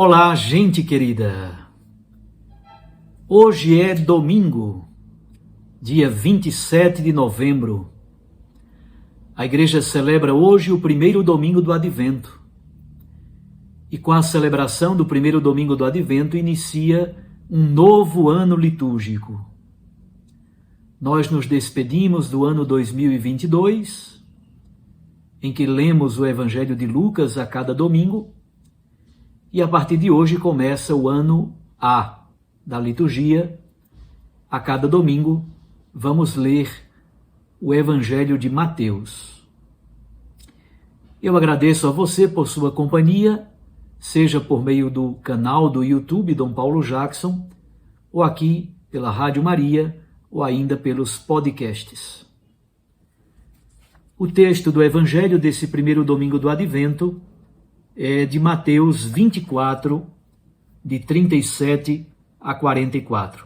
Olá, gente querida! Hoje é domingo, dia 27 de novembro. A igreja celebra hoje o primeiro domingo do Advento. E com a celebração do primeiro domingo do Advento inicia um novo ano litúrgico. Nós nos despedimos do ano 2022, em que lemos o Evangelho de Lucas a cada domingo, e a partir de hoje começa o ano A da liturgia. A cada domingo vamos ler o Evangelho de Mateus. Eu agradeço a você por sua companhia, seja por meio do canal do YouTube Dom Paulo Jackson, ou aqui pela Rádio Maria, ou ainda pelos podcasts. O texto do Evangelho desse primeiro domingo do Advento é de Mateus 24, de 37 a 44.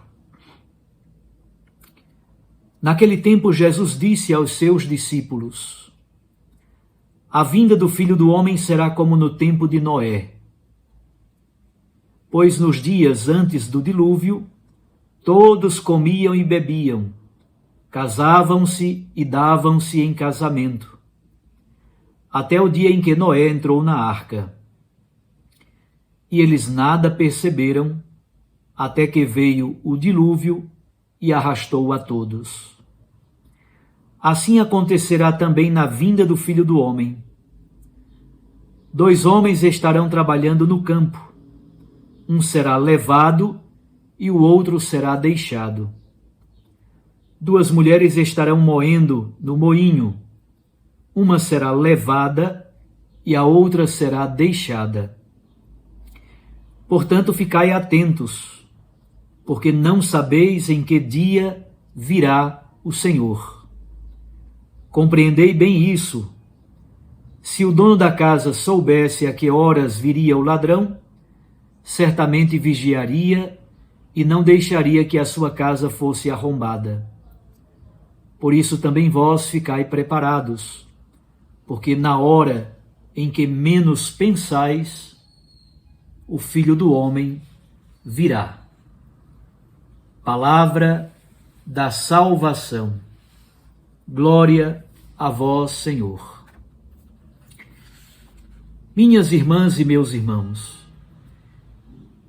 Naquele tempo, Jesus disse aos seus discípulos: A vinda do Filho do Homem será como no tempo de Noé. Pois nos dias antes do dilúvio, todos comiam e bebiam, casavam-se e davam-se em casamento, até o dia em que Noé entrou na arca. E eles nada perceberam, até que veio o dilúvio e arrastou a todos. Assim acontecerá também na vinda do Filho do Homem. 2 homens estarão trabalhando no campo. Um será levado e o outro será deixado. 2 mulheres estarão moendo no moinho. Uma será levada e a outra será deixada. Portanto, ficai atentos, porque não sabeis em que dia virá o Senhor. Compreendei bem isso. Se o dono da casa soubesse a que horas viria o ladrão, certamente vigiaria e não deixaria que a sua casa fosse arrombada. Por isso também vós ficai preparados, porque na hora em que menos pensais, o Filho do Homem virá. Palavra da salvação. Glória a vós, Senhor. Minhas irmãs e meus irmãos,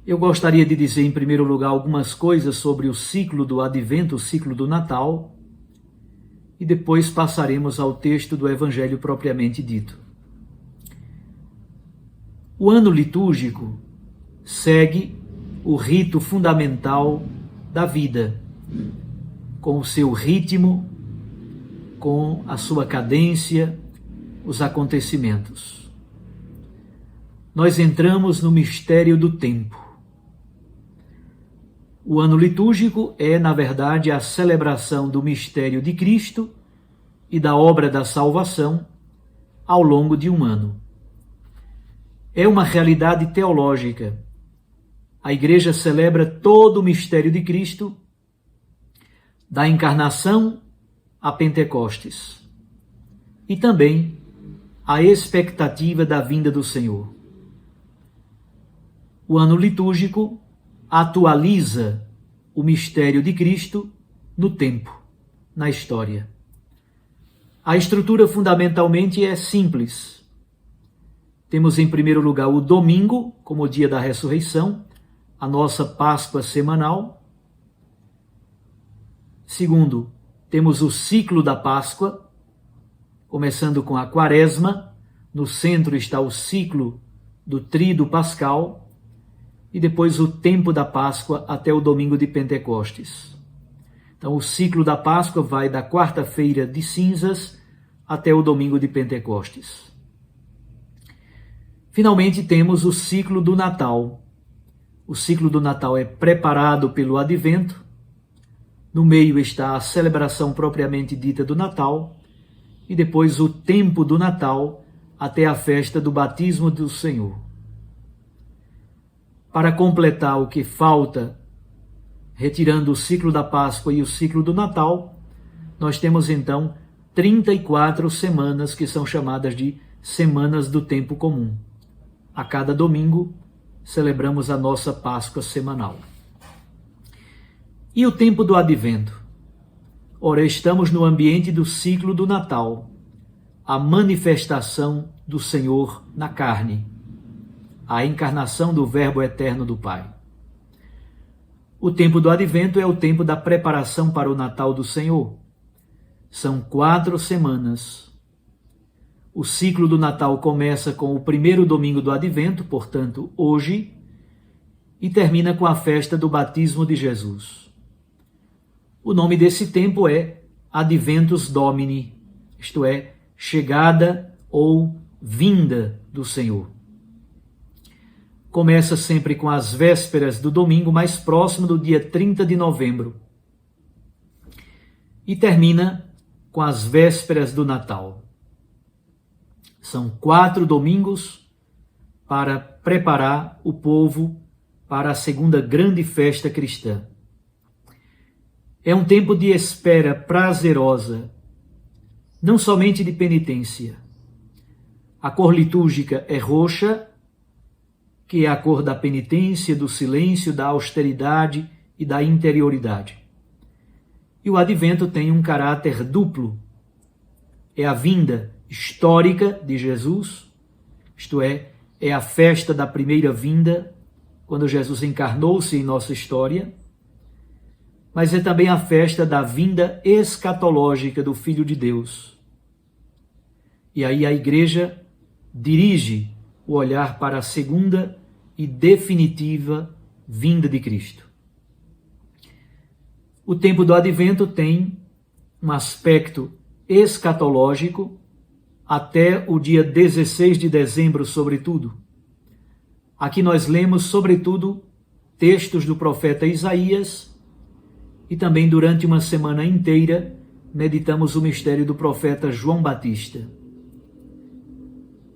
eu gostaria de dizer em primeiro lugar algumas coisas sobre o ciclo do Advento, o ciclo do Natal, e depois passaremos ao texto do Evangelho propriamente dito. O ano litúrgico segue o rito fundamental da vida, com o seu ritmo, com a sua cadência, os acontecimentos. Nós entramos no mistério do tempo. O ano litúrgico é, na verdade, a celebração do mistério de Cristo e da obra da salvação ao longo de um ano. É uma realidade teológica. A Igreja celebra todo o mistério de Cristo, da encarnação a Pentecostes, e também a expectativa da vinda do Senhor. O ano litúrgico atualiza o mistério de Cristo no tempo, na história. A estrutura fundamentalmente é simples. Temos em primeiro lugar o domingo, como o dia da ressurreição, a nossa Páscoa semanal. Segundo, temos o ciclo da Páscoa, começando com a Quaresma. No centro está o ciclo do Tríduo Pascal, e depois o tempo da Páscoa até o domingo de Pentecostes. Então, o ciclo da Páscoa vai da quarta-feira de cinzas até o domingo de Pentecostes. Finalmente, temos o ciclo do Natal. O ciclo do Natal é preparado pelo Advento. No meio está a celebração propriamente dita do Natal, e depois o tempo do Natal até a festa do batismo do Senhor. Para completar o que falta, retirando o ciclo da Páscoa e o ciclo do Natal, nós temos então 34 semanas que são chamadas de semanas do tempo comum. A cada domingo, celebramos a nossa Páscoa semanal. E o tempo do Advento? Ora, estamos no ambiente do ciclo do Natal, a manifestação do Senhor na carne, a encarnação do Verbo eterno do Pai. O tempo do Advento é o tempo da preparação para o Natal do Senhor. São 4 semanas. O ciclo do Natal começa com o primeiro domingo do Advento, portanto, hoje, e termina com a festa do batismo de Jesus. O nome desse tempo é Adventus Domini, isto é, chegada ou vinda do Senhor. Começa sempre com as vésperas do domingo mais próximo do dia 30 de novembro e termina com as vésperas do Natal. São 4 domingos para preparar o povo para a segunda grande festa cristã. É um tempo de espera prazerosa, não somente de penitência. A cor litúrgica é roxa, que é a cor da penitência, do silêncio, da austeridade e da interioridade. E o Advento tem um caráter duplo. É a vinda histórica de Jesus, isto é a festa da primeira vinda, quando Jesus encarnou-se em nossa história, mas é também a festa da vinda escatológica do Filho de Deus. E aí a Igreja dirige o olhar para a segunda e definitiva vinda de Cristo. O tempo do Advento tem um aspecto escatológico até o dia 16 de dezembro, sobretudo. Aqui nós lemos, sobretudo, textos do profeta Isaías e também durante uma semana inteira meditamos o mistério do profeta João Batista.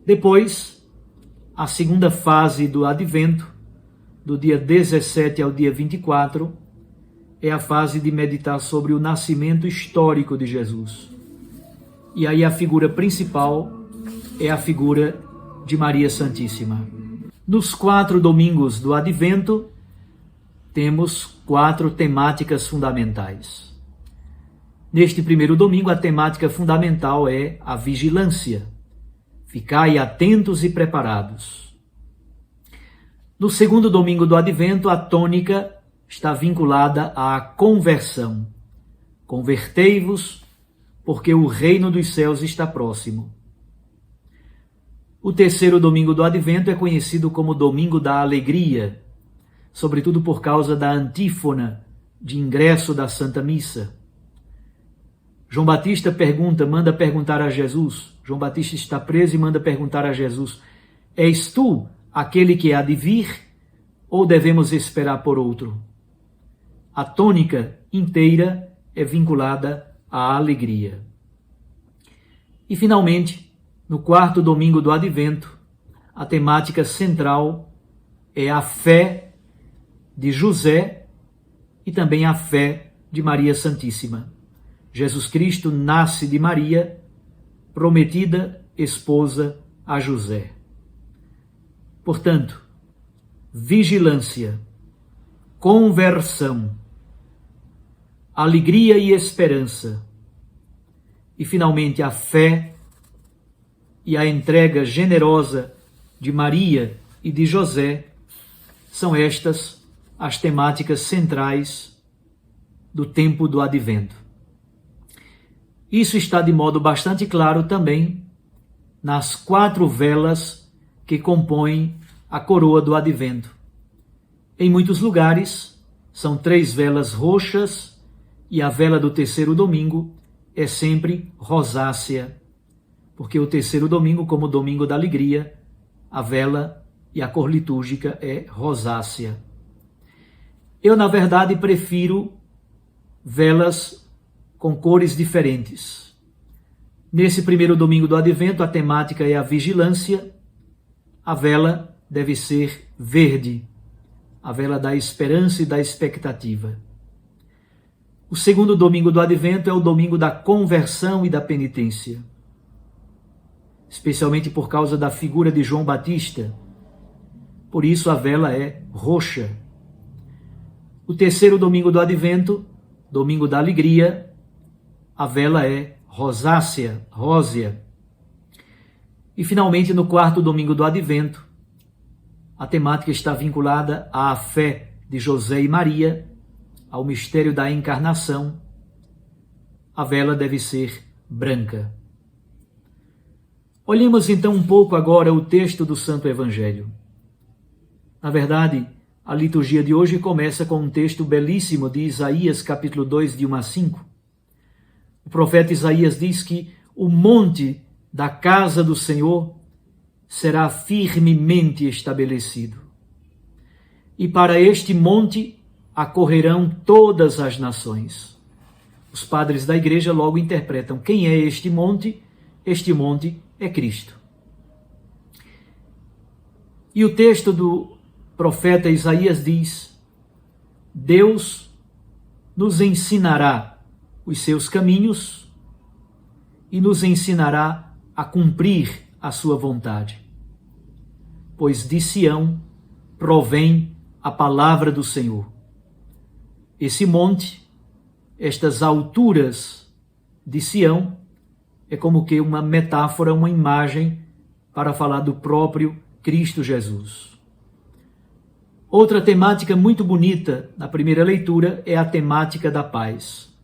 Depois, a segunda fase do Advento, do dia 17 ao dia 24, é a fase de meditar sobre o nascimento histórico de Jesus. E aí a figura principal é a figura de Maria Santíssima. Nos 4 domingos do Advento, temos 4 temáticas fundamentais. Neste primeiro domingo, a temática fundamental é a vigilância. Ficai atentos e preparados. No segundo domingo do Advento, a tônica está vinculada à conversão. Convertei-vos, porque o reino dos céus está próximo. O terceiro domingo do Advento é conhecido como Domingo da Alegria, sobretudo por causa da antífona de ingresso da Santa Missa. João Batista manda perguntar a Jesus. João Batista está preso e manda perguntar a Jesus: és tu aquele que há de vir, ou devemos esperar por outro? A tônica inteira é vinculada à alegria. E, finalmente, no 4º domingo do Advento, a temática central é a fé de José e também a fé de Maria Santíssima. Jesus Cristo nasce de Maria, prometida esposa a José. Portanto, vigilância, conversão, alegria e esperança, e finalmente a fé e a entrega generosa de Maria e de José, são estas as temáticas centrais do tempo do Advento. Isso está de modo bastante claro também nas 4 velas que compõem a coroa do Advento. Em muitos lugares, são 3 velas roxas e a vela do terceiro domingo é sempre rosácea, porque o terceiro domingo, como o domingo da alegria, a vela e a cor litúrgica é rosácea. Eu, na verdade, prefiro velas com cores diferentes. Nesse primeiro domingo do Advento, a temática é a vigilância. A vela deve ser verde, a vela da esperança e da expectativa. O segundo domingo do Advento é o domingo da conversão e da penitência, especialmente por causa da figura de João Batista, por isso a vela é roxa. O terceiro domingo do Advento, domingo da alegria, a vela é rosácea, rósea. E finalmente, no quarto domingo do Advento, a temática está vinculada à fé de José e Maria, ao mistério da encarnação. A vela deve ser branca. Olhemos então um pouco agora o texto do Santo Evangelho. Na verdade, a liturgia de hoje começa com um texto belíssimo de Isaías, capítulo 2, de 1 a 5. O profeta Isaías diz que o monte da casa do Senhor será firmemente estabelecido. E para este monte acorrerão todas as nações. Os padres da igreja logo interpretam: quem é este monte? Este monte é Cristo. E o texto do profeta Isaías diz: Deus nos ensinará os seus caminhos e nos ensinará a cumprir a sua vontade. Pois de Sião provém a palavra do Senhor. Esse monte, estas alturas de Sião, é como que uma metáfora, uma imagem para falar do próprio Cristo Jesus. Outra temática muito bonita na primeira leitura é a temática da paz.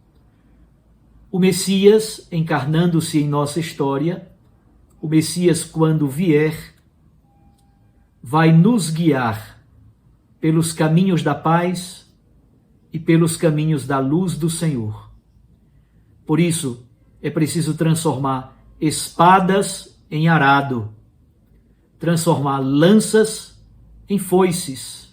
O Messias, encarnando-se em nossa história, o Messias, quando vier, vai nos guiar pelos caminhos da paz e pelos caminhos da luz do Senhor. Por isso, é preciso transformar espadas em arado, transformar lanças em foices,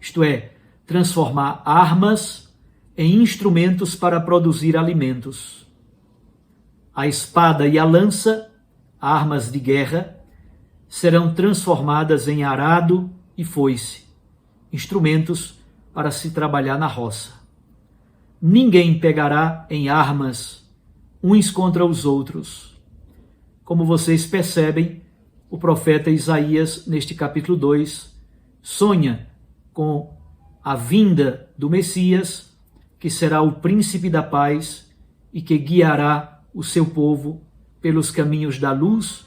isto é, transformar armas em instrumentos para produzir alimentos. A espada e a lança, armas de guerra, serão transformadas em arado e foice, instrumentos para se trabalhar na roça. Ninguém pegará em armas uns contra os outros. Como vocês percebem, o profeta Isaías, neste capítulo 2, sonha com a vinda do Messias, que será o príncipe da paz e que guiará o seu povo pelos caminhos da luz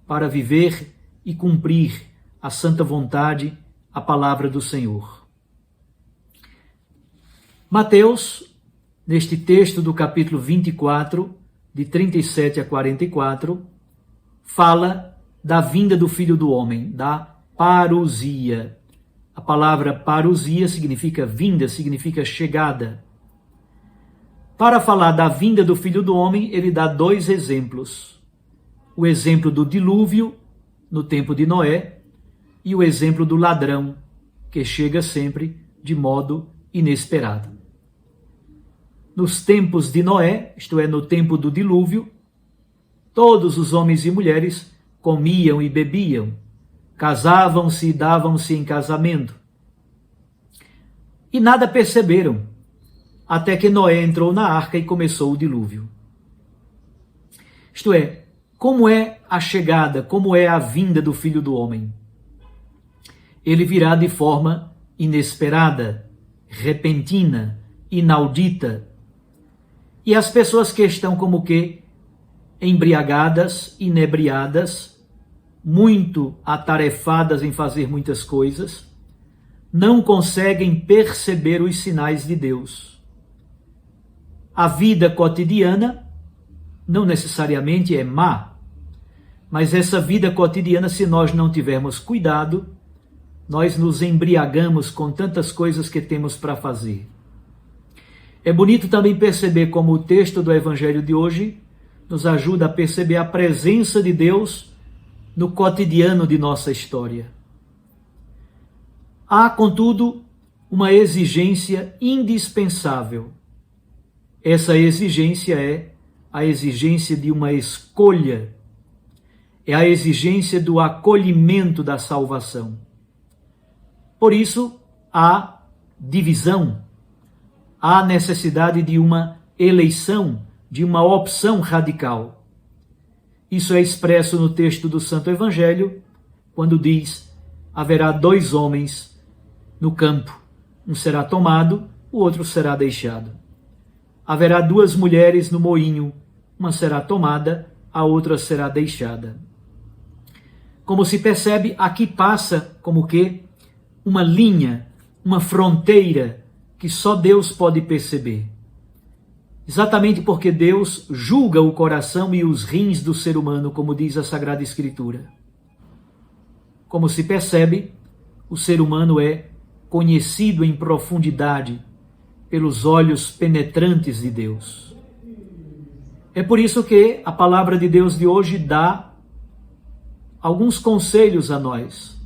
para viver e cumprir a santa vontade, a palavra do Senhor. Mateus, neste texto do capítulo 24, de 37 a 44, fala da vinda do Filho do Homem, da parousia. A palavra parousia significa vinda, significa chegada. Para falar da vinda do Filho do Homem, ele dá dois exemplos. O exemplo do dilúvio, no tempo de Noé, e o exemplo do ladrão, que chega sempre de modo inesperado. Nos tempos de Noé, isto é, no tempo do dilúvio, todos os homens e mulheres comiam e bebiam, casavam-se e davam-se em casamento. E nada perceberam, até que Noé entrou na arca e começou o dilúvio. Isto é, como é a chegada, como é a vinda do Filho do Homem? Ele virá de forma inesperada, repentina, inaudita. E as pessoas que estão como que embriagadas, inebriadas, muito atarefadas em fazer muitas coisas, não conseguem perceber os sinais de Deus. A vida cotidiana não necessariamente é má, mas essa vida cotidiana, se nós não tivermos cuidado, nós nos embriagamos com tantas coisas que temos para fazer. É bonito também perceber como o texto do Evangelho de hoje nos ajuda a perceber a presença de Deus no cotidiano de nossa história. Há, contudo, uma exigência indispensável. Essa exigência é a exigência de uma escolha. É a exigência do acolhimento da salvação. Por isso, há divisão. Há necessidade de uma eleição, de uma opção radical. Isso é expresso no texto do Santo Evangelho, quando diz: haverá 2 homens no campo. Um será tomado, o outro será deixado. Haverá 2 mulheres no moinho. Uma será tomada, a outra será deixada. Como se percebe, aqui passa como que uma linha, uma fronteira que só Deus pode perceber. Exatamente porque Deus julga o coração e os rins do ser humano, como diz a Sagrada Escritura. Como se percebe, o ser humano é conhecido em profundidade pelos olhos penetrantes de Deus. É por isso que a palavra de Deus de hoje dá alguns conselhos a nós.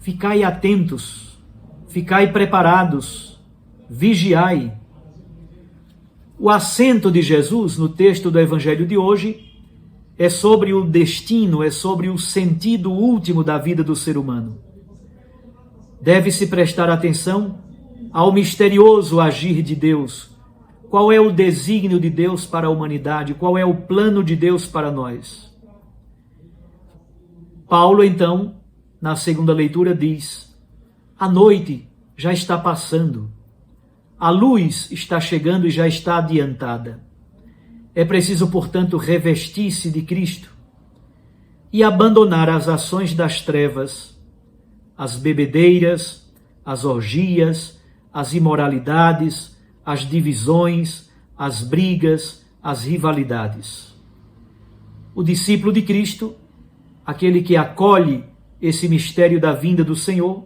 Ficai atentos, ficai preparados, vigiai. O acento de Jesus no texto do Evangelho de hoje é sobre o destino, é sobre o sentido último da vida do ser humano. Deve-se prestar atenção ao misterioso agir de Deus. Qual é o desígnio de Deus para a humanidade? Qual é o plano de Deus para nós? Paulo, então, na segunda leitura diz: a noite já está passando, a luz está chegando e já está adiantada. É preciso, portanto, revestir-se de Cristo e abandonar as ações das trevas, as bebedeiras, as orgias, as imoralidades, as divisões, as brigas, as rivalidades. O discípulo de Cristo, aquele que acolhe esse mistério da vinda do Senhor,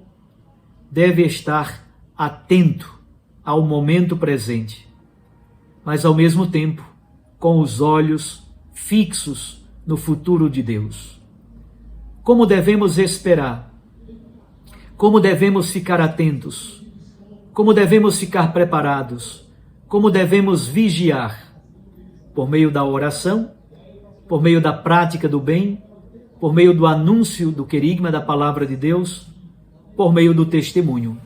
deve estar atento ao momento presente, mas ao mesmo tempo com os olhos fixos no futuro de Deus. Como devemos esperar? Como devemos ficar atentos? Como devemos ficar preparados? Como devemos vigiar? Por meio da oração, por meio da prática do bem, por meio do anúncio do querigma da palavra de Deus, por meio do testemunho.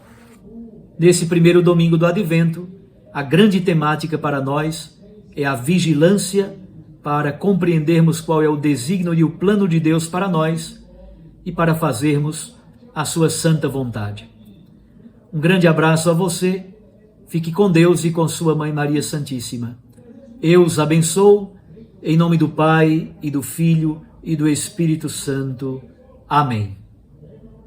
Nesse primeiro domingo do Advento, a grande temática para nós é a vigilância para compreendermos qual é o desígnio e o plano de Deus para nós e para fazermos a sua santa vontade. Um grande abraço a você, fique com Deus e com sua Mãe Maria Santíssima. Eu os abençoo, em nome do Pai, e do Filho, e do Espírito Santo. Amém.